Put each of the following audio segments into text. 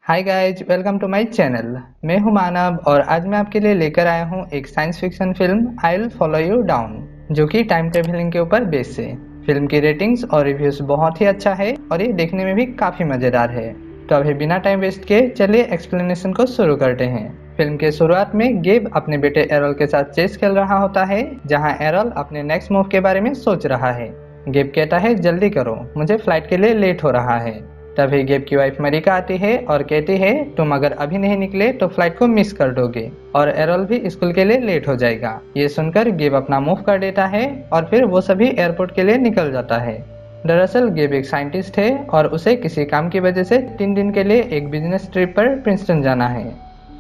Hi guys, welcome to my channel. मैं हूं मानव और आज मैं आपके लिए लेकर आया हूं एक science fiction film I will follow you down, जो कि टाइम ट्रेवलिंग के ऊपर बेस्ड है। फिल्म की रेटिंग्स और रिव्यूज बहुत ही अच्छा है और ये देखने में भी काफ़ी मज़ेदार है। तो अभी बिना टाइम वेस्ट किए चलिए एक्सप्लेनेशन को शुरू करते हैं। फिल्म के शुरुआत में गेब अपने बेटे एरल के साथ चेस खेल रहा होता है, जहां एरल अपने नेक्स्ट मूव के बारे में सोच रहा है। गेब कहता है जल्दी करो, मुझे फ्लाइट के लिए लेट हो रहा है। तभी गेब की वाइफ मरिका आती है और कहती है तुम अगर अभी नहीं निकले तो फ्लाइट को मिस कर दोगे और एरल भी स्कूल के लिए लेट हो जाएगा। ये सुनकर गेब अपना मूव कर देता है और फिर वो सभी एयरपोर्ट के लिए निकल जाता है। दरअसल गेब एक साइंटिस्ट है और उसे किसी काम की वजह से 3 दिन के लिए एक बिजनेस ट्रिप पर प्रिंसटन जाना है।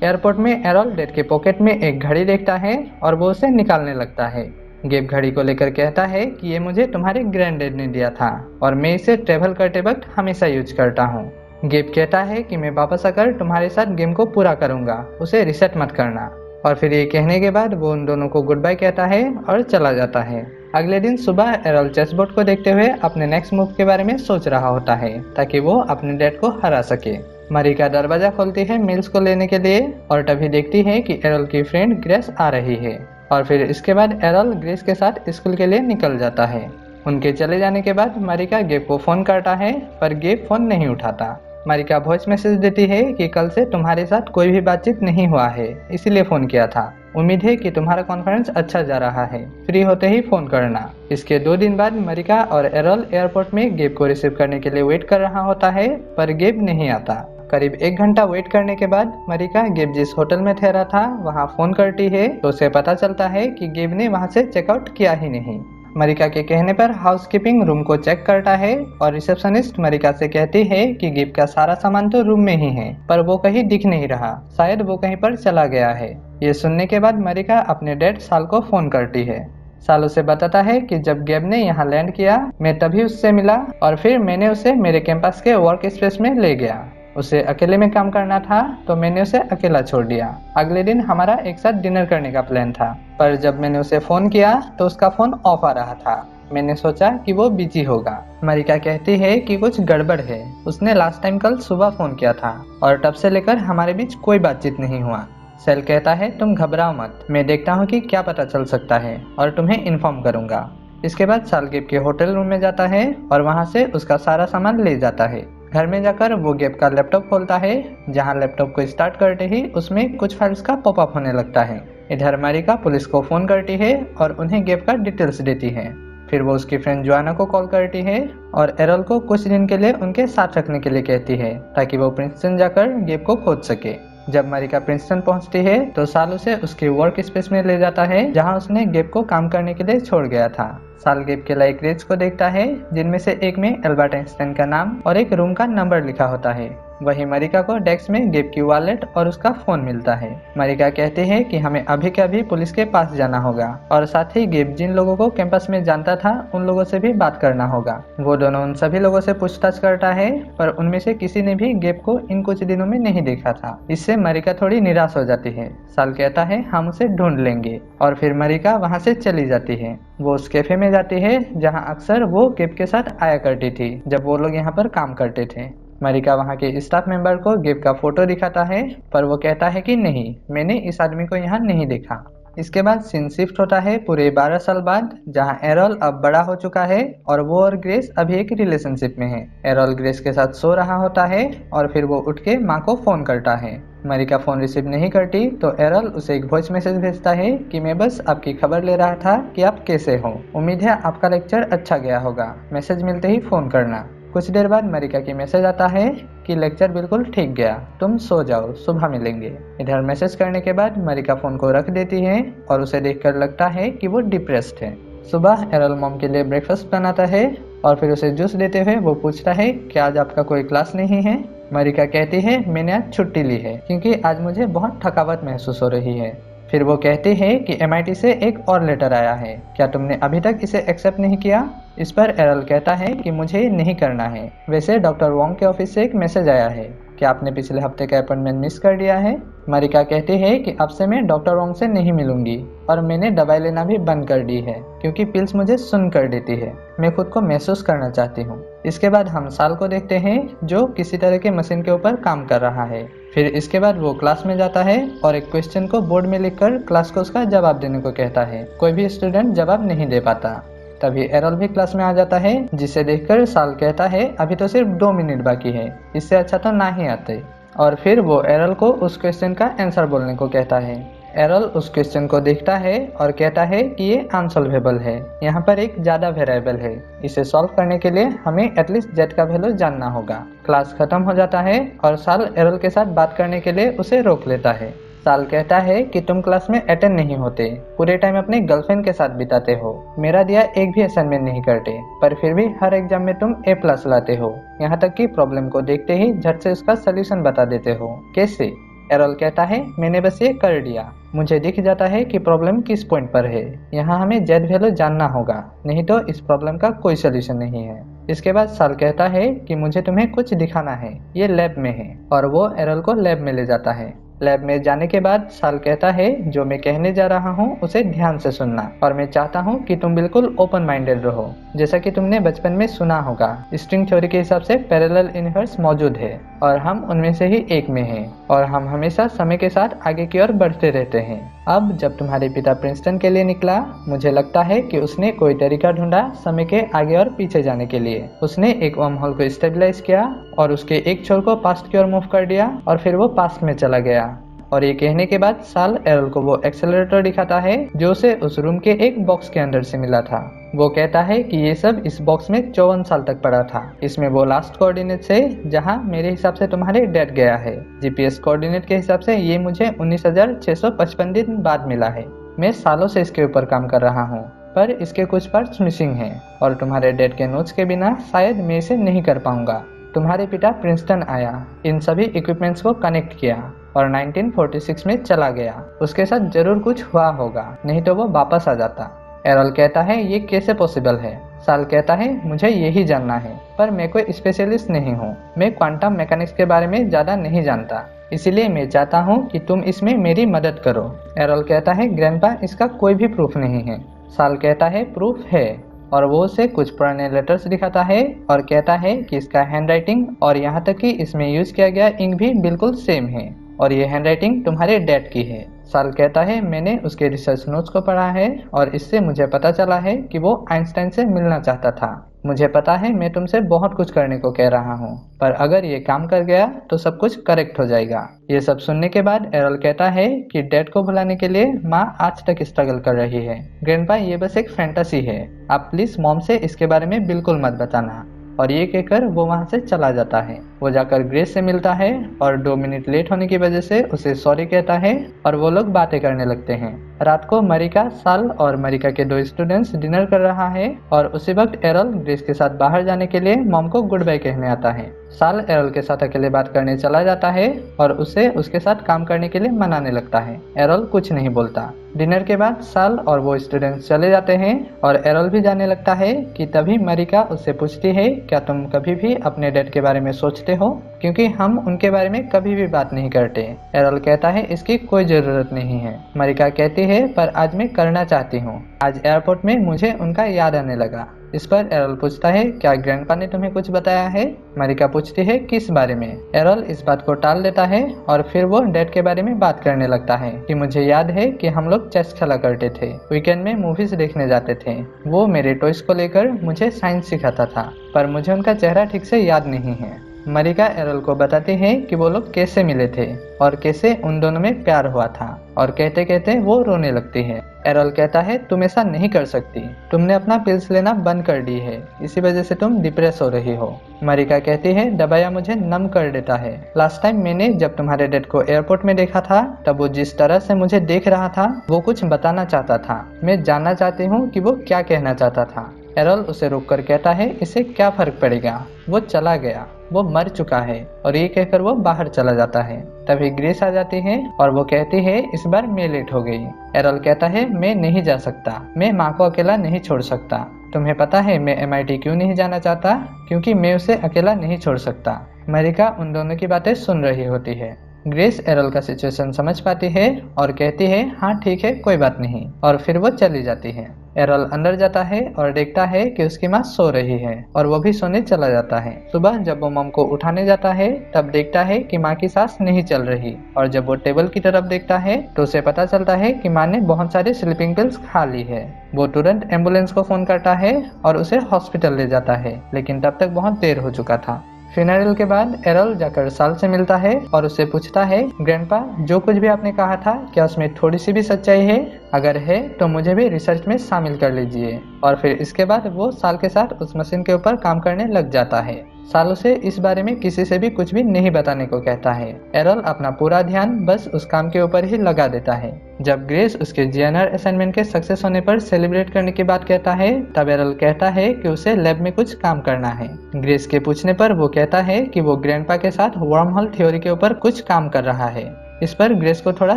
एयरपोर्ट में एरल डेड के पॉकेट में एक घड़ी देखता है और वो उसे निकालने लगता है। गेब घड़ी को लेकर कहता है कि ये मुझे तुम्हारे ग्रैंडडैड ने दिया था और मैं इसे ट्रेवल करते वक्त हमेशा यूज करता हूँ। गेब कहता है कि मैं वापस आकर तुम्हारे साथ गेम को पूरा करूँगा, उसे रिसेट मत करना। और फिर ये कहने के बाद वो उन दोनों को गुड बाय कहता है और चला जाता है। अगले दिन सुबह एरल चेसबोर्ड को देखते हुए अपने नेक्स्ट मूव के बारे में सोच रहा होता है ताकि वो अपने डैड को हरा सके। मरिका दरवाजा खोलती है मिल्स को लेने के लिए और तभी देखती है कि एरल की फ्रेंड ग्रेस आ रही है। और फिर इसके बाद एरल ग्रेस के साथ स्कूल के लिए निकल जाता है। उनके चले जाने के बाद मरिका गेब को फ़ोन करता है पर गेब फ़ोन नहीं उठाता। मरिका वॉइस मैसेज देती है कि कल से तुम्हारे साथ कोई भी बातचीत नहीं हुआ है, इसीलिए फ़ोन किया था। उम्मीद है कि तुम्हारा कॉन्फ्रेंस अच्छा जा रहा है, फ्री होते ही फ़ोन करना। इसके 2 दिन बाद मरिका और एरल एयरपोर्ट में गेब को रिसीव करने के लिए वेट कर रहा होता है पर गेब नहीं आता। करीब 1 घंटा वेट करने के बाद मरिका गेब जिस होटल में ठहरा था वहां फोन करती है तो उसे पता चलता है कि गेब ने वहां से चेकआउट किया ही नहीं। मरिका के कहने पर हाउसकीपिंग रूम को चेक करता है और रिसेप्शनिस्ट मरिका से कहती है कि गेब का सारा सामान तो रूम में ही है पर वो कहीं दिख नहीं रहा, शायद वो कहीं पर चला गया है। ये सुनने के बाद मरिका अपने डैड साल को फोन करती है। साल उसे बताता है कि जब गेब ने यहाँ लैंड किया मैं तभी उससे मिला और फिर मैंने उसे मेरे कैंपस के वर्क स्पेस में ले गया। उसे अकेले में काम करना था तो मैंने उसे अकेला छोड़ दिया। अगले दिन हमारा एक साथ डिनर करने का प्लान था पर जब मैंने उसे फ़ोन किया तो उसका फ़ोन ऑफ आ रहा था। मैंने सोचा कि वो बिजी होगा। मरिका कहती है कि कुछ गड़बड़ है, उसने लास्ट टाइम कल सुबह फ़ोन किया था और तब से लेकर हमारे बीच कोई बातचीत नहीं हुआ। सेल कहता है तुम घबराओ मत, मैं देखता हूँ कि क्या पता चल सकता है और तुम्हें इन्फॉर्म करूँगा। इसके बाद साल गेब के होटल रूम में जाता है और वहाँ से उसका सारा सामान ले जाता है। घर में जाकर वो गेब का लैपटॉप खोलता है, जहां लैपटॉप को स्टार्ट करते ही उसमें कुछ फाइल्स का पॉपअप होने लगता है। इधर मरिका पुलिस को फ़ोन करती है और उन्हें गेब का डिटेल्स देती है। फिर वो उसकी फ्रेंड जोआना को कॉल करती है और एरल को कुछ दिन के लिए उनके साथ रखने के लिए कहती है ताकि वो प्रिंसटन जाकर गेब को खोज सके। जब मरिका प्रिंसटन पहुंचती है तो साल उसे उसके वर्क स्पेस में ले जाता है जहां उसने गेब को काम करने के लिए छोड़ गया था। साल गेब के लाइक रेज को देखता है जिनमें से एक में एल्बर्ट आइंस्टाइन का नाम और एक रूम का नंबर लिखा होता है। वहीं मरिका को डेस्क में गेब की वॉलेट और उसका फोन मिलता है। मरिका कहती है कि हमें अभी के अभी पुलिस के पास जाना होगा और साथ ही गेब जिन लोगों को कैंपस में जानता था उन लोगों से भी बात करना होगा। वो दोनों उन सभी लोगों से पूछताछ करता है पर उनमें से किसी ने भी गेब को इन कुछ दिनों में नहीं देखा था। इससे मरिका थोड़ी निराश हो जाती है। साल कहता है हम उसे ढूंढ लेंगे और फिर मरिका वहाँ से चली जाती है। वो उस कैफे में जाती है जहाँ अक्सर वो गेब के साथ आया करती थी जब वो लोग यहाँ पर काम करते थे। मरिका वहाँ के स्टाफ मेंबर को गेब का फोटो दिखाता है पर वो कहता है कि नहीं, मैंने इस आदमी को यहाँ नहीं देखा। इसके बाद सीन शिफ्ट होता है पूरे 12 साल बाद, जहाँ एरल अब बड़ा हो चुका है और वो और ग्रेस अभी एक रिलेशनशिप में है। एरल ग्रेस के साथ सो रहा होता है और फिर वो उठ के माँ को फोन करता है। मरिका फोन रिसीव नहीं करती तो एरल उसे एक वॉइस मैसेज भेजता है कि मैं बस आपकी खबर ले रहा था कि आप कैसे हो, उम्मीद है आपका लेक्चर अच्छा गया होगा, मैसेज मिलते ही फोन करना। कुछ देर बाद मरिका की मैसेज आता है कि लेक्चर बिल्कुल ठीक गया, तुम सो जाओ, सुबह मिलेंगे। इधर मैसेज करने के बाद मरिका फ़ोन को रख देती है और उसे देखकर लगता है कि वो डिप्रेस्ड है। सुबह एरल मॉम के लिए ब्रेकफास्ट बनाता है और फिर उसे जूस देते हुए वो पूछता है कि आज आपका कोई क्लास नहीं है। मरिका कहती है मैंने आज छुट्टी ली है क्योंकि आज मुझे बहुत थकावट महसूस हो रही है। फिर वो कहती है कि MIT से एक और लेटर आया है, क्या तुमने अभी तक इसे एक्सेप्ट नहीं किया? इस पर एरल कहता है कि मुझे नहीं करना है, वैसे डॉक्टर वोंग के ऑफिस से एक मैसेज आया है, क्या आपने पिछले हफ्ते का अपॉइंटमेंट मिस कर दिया है? मरिका कहती है कि अब से मैं डॉक्टर वोंग से नहीं मिलूंगी और मैंने दवाई लेना भी बंद कर दी है क्योंकि पिल्स मुझे सुन्न कर देती है। मैं खुद को महसूस करना चाहती हूँ। इसके बाद हम साल को देखते हैं जो किसी तरह के मशीन के ऊपर काम कर रहा है। फिर इसके बाद वो क्लास में जाता है और एक क्वेश्चन को बोर्ड में लिखकर क्लास को उसका जवाब देने को कहता है। कोई भी स्टूडेंट जवाब नहीं दे पाता। तभी एरल भी क्लास में आ जाता है, जिसे देखकर साल कहता है अभी तो सिर्फ 2 मिनट बाकी है, इससे अच्छा तो ना ही आते। और फिर वो एरल को उस क्वेश्चन का आंसर बोलने को कहता है। एरल उस क्वेश्चन को देखता है और कहता है कि ये अनसॉल्वेबल है, यहाँ पर एक ज़्यादा वेरिएबल है, इसे सॉल्व करने के लिए हमें एटलीस्ट जेड का वैल्यू जानना होगा। क्लास खत्म हो जाता है और साल एरल के साथ बात करने के लिए उसे रोक लेता है। साल कहता है कि तुम क्लास में अटेंड नहीं होते, पूरे टाइम अपने गर्लफ्रेंड के साथ बिताते हो, मेरा दिया एक भी असाइनमेंट नहीं करते, पर फिर भी हर एग्जाम में तुम A+ लाते हो, यहाँ तक कि प्रॉब्लम को देखते ही झट से उसका सलूशन बता देते हो। कैसे? एरल कहता है मैंने बस ये कर दिया, मुझे दिख जाता है कि प्रॉब्लम किस पॉइंट पर है, यहाँ हमें जेड वैल्यू जानना होगा, नहीं तो इस प्रॉब्लम का कोई सलूशन नहीं है। इसके बाद साल कहता है कि मुझे तुम्हें कुछ दिखाना है, ये लैब में है, और वो एरल को लैब में ले जाता है। लैब में जाने के बाद साल कहता है जो मैं कहने जा रहा हूँ उसे ध्यान से सुनना, और मैं चाहता हूँ कि तुम बिल्कुल ओपन माइंडेड रहो। जैसा कि तुमने बचपन में सुना होगा, स्ट्रिंग थ्योरी के हिसाब से पैरेलल यूनिवर्स मौजूद है और हम उनमें से ही एक में हैं, और हम हमेशा समय के साथ आगे की ओर बढ़ते रहते हैं। अब जब तुम्हारे पिता प्रिंसटन के लिए निकला, मुझे लगता है कि उसने कोई तरीका ढूंढा समय के आगे और पीछे जाने के लिए। उसने एक वर्म होल को स्टेबलाइज किया और उसके एक छोर को पास्ट की ओर मूव कर दिया और फिर वो पास्ट में चला गया। और ये कहने के बाद साल एरल को वो एक्सेलरेटर दिखाता है जो उसे उस रूम के एक बॉक्स के अंदर से मिला था। वो कहता है कि ये सब इस बॉक्स में 54 साल तक पड़ा था। इसमें वो लास्ट कोऑर्डिनेट्स है जहां मेरे हिसाब से तुम्हारे डैड गया है। जीपीएस कोऑर्डिनेट के हिसाब से ये मुझे 19,655 दिन बाद मिला है। मैं सालों से इसके ऊपर काम कर रहा हूँ, पर इसके कुछ पार्ट्स मिसिंग हैं और तुम्हारे डैड के नोट्स के बिना शायद मैं इसे नहीं कर पाऊंगा। तुम्हारे पिता प्रिंसटन आया, इन सभी इक्विपमेंट्स को कनेक्ट किया और 1946 में चला गया। उसके साथ जरूर कुछ हुआ होगा, नहीं तो वो वापस आ जाता। एरल कहता है ये कैसे पॉसिबल है? साल कहता है मुझे यही जानना है, पर मैं कोई स्पेशलिस्ट नहीं हूँ, मैं क्वांटम मैकेनिक्स के बारे में ज़्यादा नहीं जानता, इसीलिए मैं चाहता हूँ कि तुम इसमें मेरी मदद करो। एरल कहता है ग्रैंडपा इसका कोई भी प्रूफ नहीं है। साल कहता है प्रूफ है, और वो उसे कुछ पुराने लेटर्स दिखाता है और कहता है कि इसका हैंडराइटिंग और यहाँ तक कि इसमें यूज किया गया इंक भी बिल्कुल सेम है और ये हैंडराइटिंग तुम्हारे डैड की है। साल कहता है मैंने उसके रिसर्च नोट्स को पढ़ा है और इससे मुझे पता चला है कि वो आइंस्टाइन से मिलना चाहता था। मुझे पता है मैं तुमसे बहुत कुछ करने को कह रहा हूँ, पर अगर ये काम कर गया तो सब कुछ करेक्ट हो जाएगा। ये सब सुनने के बाद एरल कहता है कि डैड को भुलाने के लिए माँ आज तक स्ट्रगल कर रही है। ग्रैंडपा ये बस एक फैंटेसी है, आप प्लीज मॉम से इसके बारे में बिल्कुल मत बताना। और ये कहकर वो वहाँ से चला जाता है। वो जाकर ग्रेस से मिलता है और 2 मिनट लेट होने की वजह से उसे सॉरी कहता है और वो लोग बातें करने लगते हैं। रात को मरिका, साल और मरिका के 2 स्टूडेंट्स डिनर कर रहा है और उसी वक्त एरल ग्रेस के साथ बाहर जाने के लिए मॉम को गुड बाय कहने आता है। साल एरल के साथ अकेले बात करने चला जाता है और उसे उसके साथ काम करने के लिए मनाने लगता है। एरल कुछ नहीं बोलता। डिनर के बाद साल और वो स्टूडेंट्स चले जाते हैं और एरल भी जाने लगता है कि तभी मरिका उससे पूछती है क्या तुम कभी भी अपने डैड के बारे में सोचते हो, क्योंकि हम उनके बारे में कभी भी बात नहीं करते। एरल कहता है इसकी कोई जरूरत नहीं है। मरिका कहती है पर आज मैं करना चाहती हूँ, आज एयरपोर्ट में मुझे उनका याद आने लगा। इस पर एरल पूछता है क्या ग्रैंडपा ने तुम्हें कुछ बताया है? मरिका पूछती है किस बारे में? एरल इस बात को टाल देता है और फिर वो डैड के बारे में बात करने लगता है कि मुझे याद है कि हम लोग चेस खेला करते थे, वीकेंड में मूवीज देखने जाते थे, वो मेरे टॉयज को लेकर मुझे साइंस सिखाता था, पर मुझे उनका चेहरा ठीक से याद नहीं है। मरिका एरल को बताती है कि वो लोग कैसे मिले थे और कैसे उन दोनों में प्यार हुआ था, और कहते कहते वो रोने लगती है। एरल कहता है तुम ऐसा नहीं कर सकती, तुमने अपना पिल्स लेना बंद कर दी है, इसी वजह से तुम डिप्रेस हो रही हो। मरिका कहती है दबाया मुझे नम कर देता है। लास्ट टाइम मैंने जब तुम्हारे डैड को एयरपोर्ट में देखा था तब वो जिस तरह से मुझे देख रहा था वो कुछ बताना चाहता था, मैं जानना चाहती हूँ कि वो क्या कहना चाहता था। एरल उसे रोककर कहता है इसे क्या फर्क पड़ेगा, वो चला गया, वो मर चुका है, और ये कहकर वो बाहर चला जाता है। तभी ग्रेस आ जाती है और वो कहती है इस बार मैं लेट हो गई। एरल कहता है मैं नहीं जा सकता, मैं माँ को अकेला नहीं छोड़ सकता। तुम्हें पता है मैं MIT क्यों नहीं जाना चाहता? क्योंकि मैं उसे अकेला नहीं छोड़ सकता। मरिका उन दोनों की बातें सुन रही होती है। ग्रेस एरल का सिचुएशन समझ पाती है और कहती है हाँ ठीक है कोई बात नहीं, और फिर वो चली जाती है। एरल अंदर जाता है और देखता है कि उसकी माँ सो रही है और वो भी सोने चला जाता है। सुबह जब वो मॉम को उठाने जाता है तब देखता है कि माँ की सांस नहीं चल रही, और जब वो टेबल की तरफ देखता है तो उसे पता चलता है कि माँ ने बहुत सारी स्लीपिंग पिल्स खा ली है। वो तुरंत एम्बुलेंस को फोन करता है और उसे हॉस्पिटल ले जाता है, लेकिन तब तक बहुत देर हो चुका था। फिनरल के बाद एरल जाकर साल से मिलता है और उससे पूछता है ग्रैंडपा, जो कुछ भी आपने कहा था क्या उसमें थोड़ी सी भी सच्चाई है? अगर है तो मुझे भी रिसर्च में शामिल कर लीजिए। और फिर इसके बाद वो साल के साथ उस मशीन के ऊपर काम करने लग जाता है। साल उसे इस बारे में किसी से भी कुछ भी नहीं बताने को कहता है। एरल अपना पूरा ध्यान बस उस काम के ऊपर ही लगा देता है। जब ग्रेस उसके जीएनआर असाइनमेंट के सक्सेस होने पर सेलिब्रेट करने की बात कहता है तब एरल कहता है कि उसे लैब में कुछ काम करना है। ग्रेस के पूछने पर वो कहता है कि वो ग्रैंडपा के साथ वर्म होल थ्योरी के ऊपर कुछ काम कर रहा है। इस पर ग्रेस को थोड़ा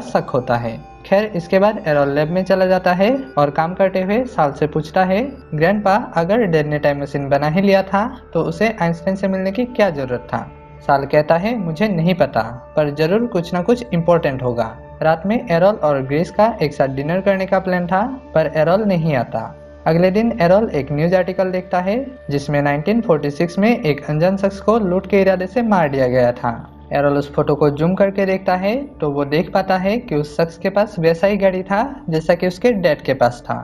शक होता है। खैर इसके बाद एरल लैब में चला जाता है और काम करते हुए साल से पूछता है ग्रैंडपा, अगर डैड ने टाइम मशीन बना ही लिया था तो उसे आइंस्टाइन से मिलने की क्या जरूरत था? साल कहता है मुझे नहीं पता, पर जरूर कुछ ना कुछ इम्पोर्टेंट होगा। रात में एरल और ग्रेस का एक साथ डिनर करने का प्लान था, पर एरल नहीं आता। अगले दिन एरल एक न्यूज आर्टिकल देखता है जिसमें 1946 में एक अनजान शख्स को लूट के इरादे से मार दिया गया था। एरल उस फोटो को जूम करके देखता है तो वो देख पाता है कि उस शख्स के पास वैसा ही गाड़ी था जैसा कि उसके डैड के पास था।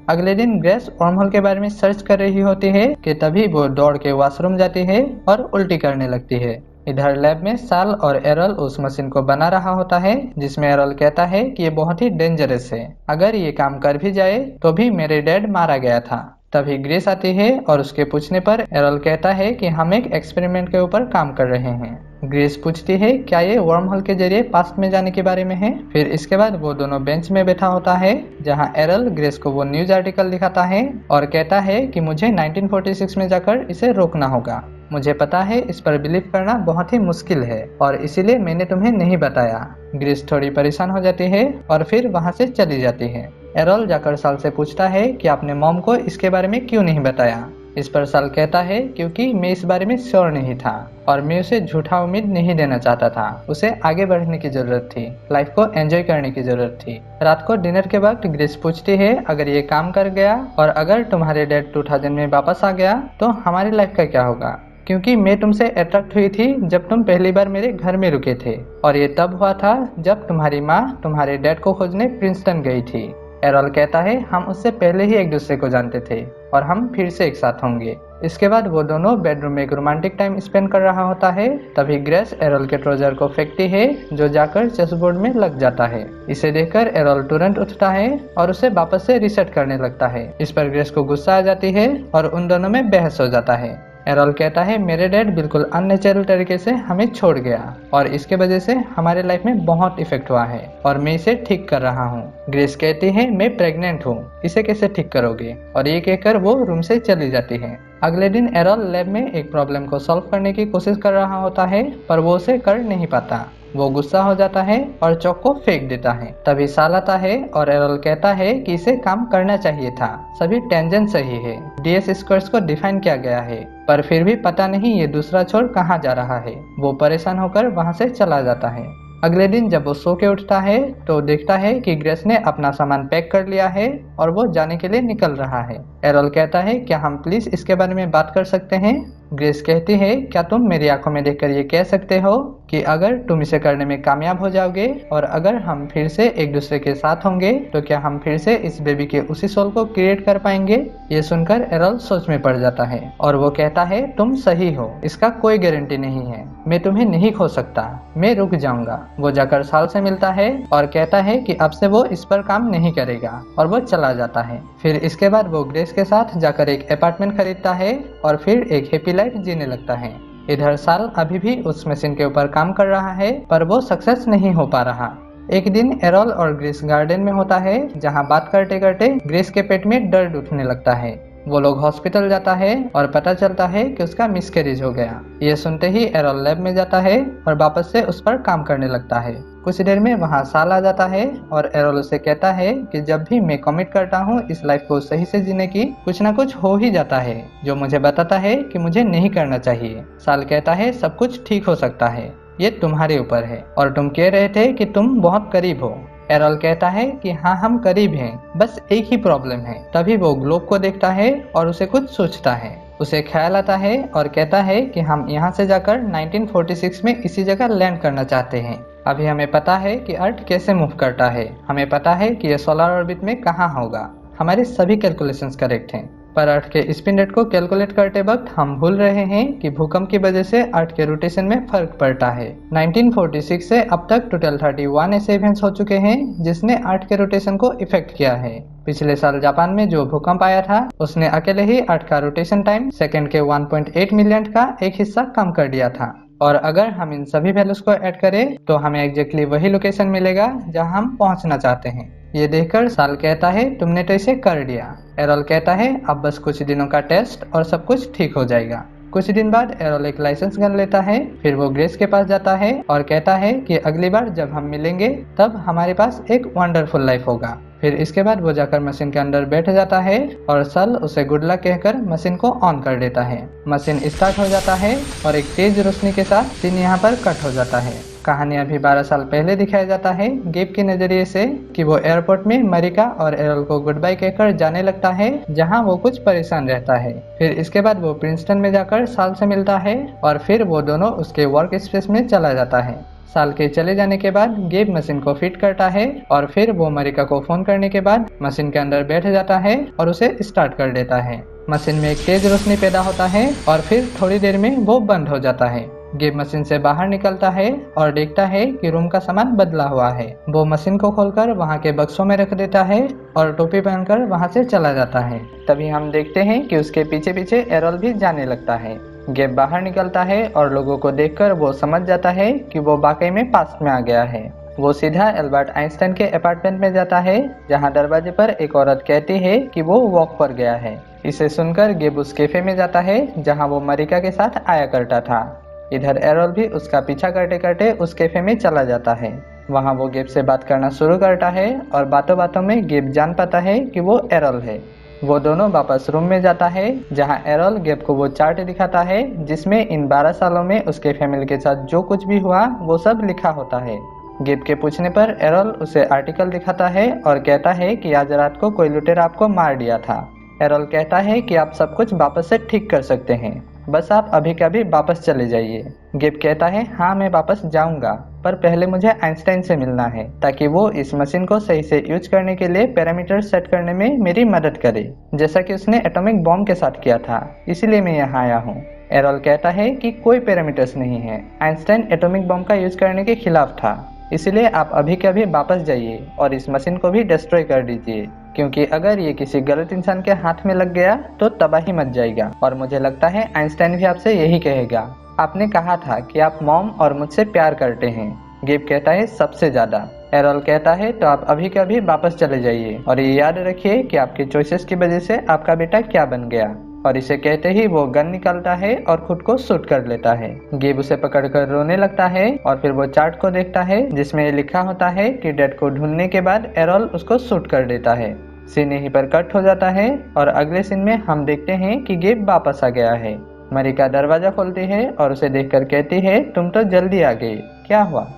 अगले दिन ग्रेस वर्महोल के बारे में सर्च कर रही होती है कि तभी वो दौड़ के वॉशरूम जाती है और उल्टी करने लगती है। इधर लैब में साल और एरल उस मशीन को बना रहा होता है जिसमें एरल कहता है कि ये बहुत ही डेंजरस है, अगर ये काम कर भी जाए तो भी मेरे डैड मारा गया था। तभी ग्रेस आती है और उसके पूछने पर एरल कहता है कि हम एक एक्सपेरिमेंट के ऊपर काम कर रहे हैं। ग्रेस पूछती है क्या ये वर्म होल के जरिए पास्ट में जाने के बारे में है। फिर इसके बाद वो दोनों बेंच में बैठा होता है जहां एरल ग्रेस को वो न्यूज आर्टिकल दिखाता है और कहता है कि मुझे 1946 में जाकर इसे रोकना होगा। मुझे पता है इस पर बिलीव करना बहुत ही मुश्किल है और इसीलिए मैंने तुम्हें नहीं बताया। ग्रेस थोड़ी परेशान हो जाती है और फिर वहां से चली जाती है। एरल जाकर साल से पूछता है कि आपने मॉम को इसके बारे में क्यों नहीं बताया। इस पर साल कहता है क्योंकि मैं इस बारे में श्योर नहीं था और मैं उसे झूठा उम्मीद नहीं देना चाहता था। उसे आगे बढ़ने की जरूरत थी, लाइफ को एंजॉय करने की जरूरत थी। रात को डिनर के वक्त ग्रेस पूछती है अगर ये काम कर गया और अगर तुम्हारे डैड 2000 में वापस आ गया तो हमारी लाइफ का क्या होगा? क्योंकि मैं तुमसे अट्रैक्ट हुई थी जब तुम पहली बार मेरे घर में रुके थे और ये तब हुआ था जब तुम्हारी माँ तुम्हारे डैड को खोजने प्रिंसटन गई थी। एरल कहता है हम उससे पहले ही एक दूसरे को जानते थे और हम फिर से एक साथ होंगे। इसके बाद वो दोनों बेडरूम में एक रोमांटिक टाइम स्पेंड कर रहा होता है। तभी ग्रेस एरल के ट्राउजर को फेंकती है जो जाकर चेसबोर्ड में लग जाता है। इसे देखकर एरल तुरंत उठता है और उसे वापस से रीसेट करने लगता है। इस पर ग्रेस को गुस्सा आ जाती है और उन दोनों में बहस हो जाता है। एरल कहता है मेरे डैड बिल्कुल अननेचुरल तरीके से हमें छोड़ गया और इसके वजह से हमारे लाइफ में बहुत इफेक्ट हुआ है और मैं इसे ठीक कर रहा हूँ। ग्रेस कहती है मैं प्रेग्नेंट हूँ, इसे कैसे ठीक करोगे? और ये कहकर वो रूम से चली जाती है। अगले दिन एरल लैब में एक प्रॉब्लम को सॉल्व करने की कोशिश कर रहा होता है पर वो उसे कर नहीं पाता। वो गुस्सा हो जाता है और चौक को फेंक देता है। तभी साल आता है और एरल कहता है कि इसे काम करना चाहिए था, सभी टेंजेंट सही है, डीएस स्क्वायर्स को डिफाइन किया गया है, पर फिर भी पता नहीं ये दूसरा छोर कहाँ जा रहा है। वो परेशान होकर वहाँ से चला जाता है। अगले दिन जब वो सो के उठता है तो देखता है कि ग्रेस ने अपना सामान पैक कर लिया है और वो जाने के लिए निकल रहा है। एरल कहता है क्या हम प्लीज इसके बारे में बात कर सकते हैं? ग्रेस कहती है क्या तुम मेरी आंखों में देखकर ये कह सकते हो कि अगर तुम इसे करने में कामयाब हो जाओगे और अगर हम फिर से एक दूसरे के साथ होंगे तो क्या हम फिर से इस बेबी के उसी सोल को क्रिएट कर पाएंगे? ये सुनकर एरल सोच में पड़ जाता है और वो कहता है तुम सही हो, इसका कोई गारंटी नहीं है, मैं तुम्हें नहीं खो सकता, मैं रुक जाऊंगा। वो जाकर साल से मिलता है और कहता है कि अब से वो इस पर काम नहीं करेगा और वो चला जाता है। फिर इसके बाद वो ग्रेस के साथ जाकर एक अपार्टमेंट खरीदता है और फिर एक हैप्पी लाइफ जीने लगता है। इधर साल अभी भी उस मशीन के ऊपर काम कर रहा है पर वो सक्सेस नहीं हो पा रहा। एक दिन एरल और ग्रेस गार्डन में होता है जहां बात करते करते ग्रेस के पेट में दर्द उठने लगता है। वो लोग हॉस्पिटल जाता है और पता चलता है कि उसका मिसकैरेज हो गया। ये सुनते ही एरोल लैब में जाता है और वापस से उस पर काम करने लगता है। कुछ देर में वहाँ साल आ जाता है और एरोल उसे कहता है कि जब भी मैं कमिट करता हूँ इस लाइफ को सही से जीने की, कुछ ना कुछ हो ही जाता है जो मुझे बताता है कि मुझे नहीं करना चाहिए। साल कहता है सब कुछ ठीक हो सकता है, ये तुम्हारे ऊपर है और तुम कह रहे थे कि तुम बहुत करीब हो। एरोल कहता है कि हाँ हम करीब हैं, बस एक ही प्रॉब्लम है। तभी वो ग्लोब को देखता है और उसे कुछ सोचता है। उसे ख्याल आता है और कहता है कि हम यहाँ से जाकर 1946 में इसी जगह लैंड करना चाहते हैं। अभी हमें पता है कि अर्थ कैसे मूव करता है, हमें पता है कि यह सोलर ऑर्बिट में कहाँ होगा, हमारे सभी कैलकुलेशंस करेक्ट हैं। पर अर्थ के स्पिन रेट को कैलकुलेट करते वक्त हम भूल रहे हैं कि भूकंप की वजह से अर्थ के रोटेशन में फर्क पड़ता है। 1946 से अब तक टोटल 31 ऐसे इवेंट्स हो चुके हैं जिसने अर्थ के रोटेशन को इफेक्ट किया है। पिछले साल जापान में जो भूकंप आया था उसने अकेले ही अर्थ का रोटेशन टाइम सेकंड के 1.8 मिलियन का एक हिस्सा कम कर दिया था। और अगर हम इन सभी वैल्यूज को ऐड करें तो हमें एग्जैक्टली वही लोकेशन मिलेगा जहां हम पहुंचना चाहते हैं। ये देखकर साल कहता है तुमने तो इसे कर दिया। एरोल कहता है अब बस कुछ दिनों का टेस्ट और सब कुछ ठीक हो जाएगा। कुछ दिन बाद एरोल एक लाइसेंस गन लेता है, फिर वो ग्रेस के पास जाता है और कहता है कि अगली बार जब हम मिलेंगे तब हमारे पास एक वंडरफुल लाइफ होगा। फिर इसके बाद वो जाकर मशीन के अंदर बैठ जाता है और सल उसे गुड लक कहकर मशीन को ऑन कर देता है। मशीन स्टार्ट हो जाता है और एक तेज रोशनी के साथ सीन यहाँ पर कट हो जाता है। कहानी अभी 12 साल पहले दिखाया जाता है गेब के नजरिए से कि वो एयरपोर्ट में मरिका और एरोल को गुड बाय कहकर जाने लगता है जहाँ वो कुछ परेशान रहता है। फिर इसके बाद वो प्रिंसटन में जाकर साल से मिलता है और फिर वो दोनों उसके वर्क स्पेस में चला जाता है। साल के चले जाने के बाद गेब मशीन को फिट करता है और फिर वो मरिका को फोन करने के बाद मशीन के अंदर बैठ जाता है और उसे स्टार्ट कर देता है। मशीन में एक तेज रोशनी पैदा होता है और फिर थोड़ी देर में वो बंद हो जाता है। गेब मशीन से बाहर निकलता है और देखता है कि रूम का सामान बदला हुआ है। वो मशीन को खोलकर वहाँ के बक्सों में रख देता है और टोपी पहनकर वहाँ से चला जाता है। तभी हम देखते हैं कि उसके पीछे पीछे एरोल भी जाने लगता है। गेब बाहर निकलता है और लोगों को देखकर वो समझ जाता है कि वो वाकई में पास्ट में आ गया है। वो सीधा एल्बर्ट आइंस्टाइन के अपार्टमेंट में जाता है जहाँ दरवाजे पर एक औरत कहती है कि वो वॉक पर गया है। इसे सुनकर गेब उस कैफे में जाता है जहाँ वो मरिका के साथ आया करता था। इधर एरोल भी उसका पीछा करते करते उस कैफे में चला जाता है। वहाँ वो गेब से बात करना शुरू करता है और बातों बातों में गेब जान पाता है कि वो एरोल है। वो दोनों वापस रूम में जाता है जहाँ एरोल गेब को वो चार्ट दिखाता है जिसमें इन 12 सालों में उसके फैमिली के साथ जो कुछ भी हुआ वो सब लिखा होता है। गेब के पूछने पर एरोल उसे आर्टिकल दिखाता है और कहता है कि आज रात को कोई लुटेरा आपको मार दिया था। एरोल कहता है कि आप सब कुछ वापस से ठीक कर सकते हैं, बस आप अभी कभी वापस चले जाइए। गेब कहता है हाँ मैं वापस जाऊंगा, पर पहले मुझे आइंस्टाइन से मिलना है ताकि वो इस मशीन को सही से यूज करने के लिए पैरामीटर सेट करने में मेरी मदद करे, जैसा कि उसने एटॉमिक बॉम्ब के साथ किया था, इसीलिए मैं यहाँ आया हूँ। एरोल कहता है कि कोई पैरामीटर्स नहीं है, आइंस्टाइन एटॉमिक बॉम्ब का यूज करने के खिलाफ था, इसलिए आप अभी के अभी वापस जाइए और इस मशीन को भी डिस्ट्रॉय कर दीजिए, क्योंकि अगर ये किसी गलत इंसान के हाथ में लग गया तो तबाही मच जाएगा। और मुझे लगता है आइंस्टाइन भी आपसे यही कहेगा, आपने कहा था कि आप मॉम और मुझसे प्यार करते हैं। गेब कहता है सबसे ज्यादा। एरोल कहता है तो आप अभी के अभी वापस चले जाइए और ये याद रखिए कि आपके चॉइसेस की वजह से आपका बेटा क्या बन गया। और इसे कहते ही वो गन निकालता है और खुद को शूट कर लेता है। गेब उसे पकड़कर रोने लगता है और फिर वो चार्ट को देखता है जिसमें ये लिखा होता है कि डेड को ढूंढने के बाद एरोल उसको शूट कर देता है। सीन यहीं पर कट हो जाता है और अगले सीन में हम देखते हैं कि गेब वापस आ गया है। मरिका दरवाजा खोलती है और उसे देखकर कहती है तुम तो जल्दी आ गई, क्या हुआ?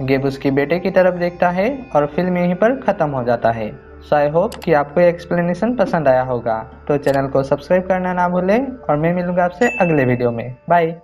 गेब उसकी बेटे की तरफ देखता है और फिल्म यहीं पर खत्म हो जाता है। सो आई होप कि आपको ये एक्सप्लेनेशन पसंद आया होगा। तो चैनल को सब्सक्राइब करना ना भूलें और मैं मिलूंगा आपसे अगले वीडियो में। बाय।